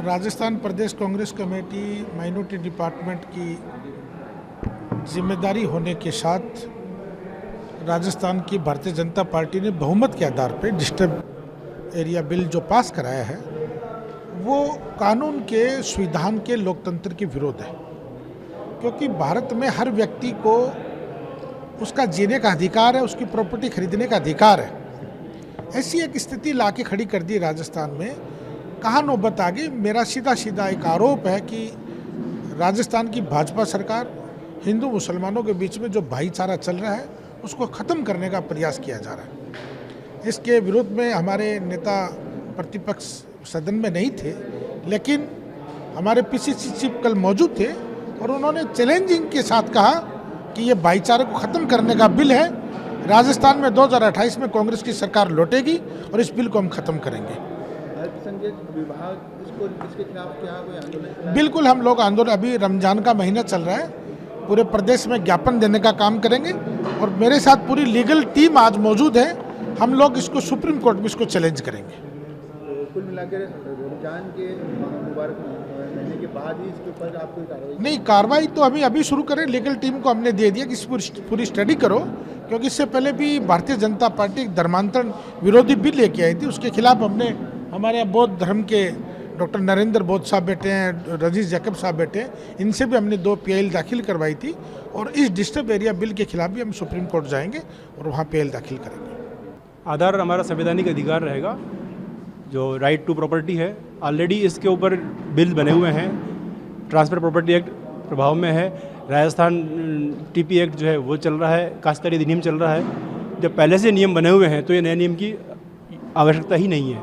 राजस्थान प्रदेश Congress committee minority department की जिम्मेदारी होने के साथ राजस्थान की भारतीय जनता पार्टी ने बहुमत के आधार पर डिस्टर्ब एरिया बिल जो पास कराया है वो कानून के संविधान के लोकतंत्र के विरोध है, क्योंकि भारत में हर व्यक्ति को उसका जीने का अधिकार है, उसकी प्रॉपर्टी खरीदने का अधिकार है। ऐसी एक स्थिति लाके खड़ी कर दी राजस्थान में। कहाँ नौबत आ गई। मेरा सीधा सीधा एक आरोप है कि राजस्थान की भाजपा सरकार हिंदू मुसलमानों के बीच में जो भाईचारा चल रहा है उसको ख़त्म करने का प्रयास किया जा रहा है। इसके विरोध में हमारे नेता प्रतिपक्ष सदन में नहीं थे, लेकिन हमारे पीसीसी चीफ कल मौजूद थे और उन्होंने चैलेंजिंग के साथ कहा कि ये भाईचारे को ख़त्म करने का बिल है। राजस्थान में 2028 में कांग्रेस की सरकार लौटेगी और इस बिल को हम ख़त्म करेंगे। विभाग इसके खिलाफ क्या कोई आंदोलन? बिल्कुल, हम लोग आंदोलन, अभी रमजान का महीना चल रहा है, पूरे प्रदेश में ज्ञापन देने का काम करेंगे और मेरे साथ पूरी लीगल टीम आज मौजूद है। हम लोग इसको सुप्रीम कोर्ट में इसको चैलेंज करेंगे। कुल मिलाकर रमजान के मुबारक महीने के बाद ही इसके ऊपर आप कोई कार्रवाई? नहीं, कार्रवाई तो अभी शुरू करें। लीगल टीम को हमने दे दिया कि इस पूरी स्टडी करो, क्योंकि इससे पहले भी भारतीय जनता पार्टी एक धर्मांतरण विरोधी बिल लेके आई थी। उसके खिलाफ हमने, हमारे यहाँ बौद्ध धर्म के डॉक्टर नरेंद्र बौद्ध साहब बैठे हैं, रजीज जैकब साहब बैठे हैं, इनसे भी हमने 2 PIL दाखिल करवाई थी और इस डिस्टर्ब एरिया बिल के खिलाफ भी हम सुप्रीम कोर्ट जाएंगे और वहाँ PIL दाखिल करेंगे। आधार हमारा संवैधानिक अधिकार रहेगा, जो राइट टू प्रॉपर्टी है। ऑलरेडी इसके ऊपर बिल बने हुए हैं। ट्रांसफर प्रॉपर्टी एक्ट प्रभाव में है, राजस्थान TP एक्ट जो है वो चल रहा है, काश्तकारी अधिनियम चल रहा है। जब पहले से नियम बने हुए हैं तो ये नए नियम की आवश्यकता ही नहीं है,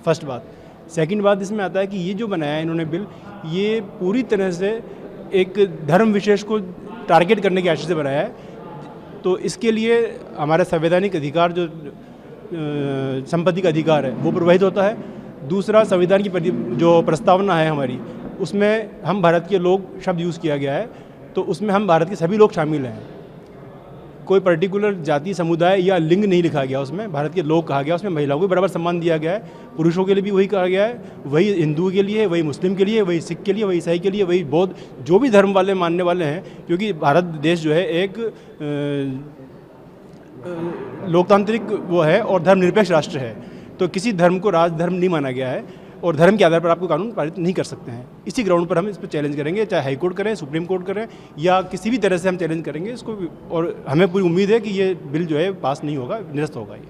फर्स्ट बात। सेकंड बात इसमें आता है कि ये जो बनाया है इन्होंने बिल, ये पूरी तरह से एक धर्म विशेष को टारगेट करने की आशय से बनाया है। तो इसके लिए हमारा संवैधानिक अधिकार, जो संपत्ति का अधिकार है, वो प्रभावित होता है। दूसरा, संविधान की जो प्रस्तावना है हमारी, उसमें हम भारत के लोग शब्द यूज़ किया गया है, तो उसमें हम भारत के सभी लोग शामिल हैं। कोई पर्टिकुलर जाति, समुदाय या लिंग नहीं लिखा गया, उसमें भारत के लोग कहा गया। उसमें महिलाओं को बराबर सम्मान दिया गया है, पुरुषों के लिए भी वही कहा गया है, वही हिंदू के लिए, वही मुस्लिम के लिए, वही सिख के लिए, वही ईसाई के लिए, वही बौद्ध, जो भी धर्म वाले मानने वाले हैं। क्योंकि भारत देश जो है एक लोकतांत्रिक वो है और धर्मनिरपेक्ष राष्ट्र है, तो किसी धर्म को राजधर्म नहीं माना गया है और धर्म के आधार पर आपको कानून पारित नहीं कर सकते हैं। इसी ग्राउंड पर हम इस पर चैलेंज करेंगे, चाहे हाई कोर्ट करें, सुप्रीम कोर्ट करें, या किसी भी तरह से हम चैलेंज करेंगे इसको। और हमें पूरी उम्मीद है कि ये बिल जो है पास नहीं होगा, निरस्त होगा ये।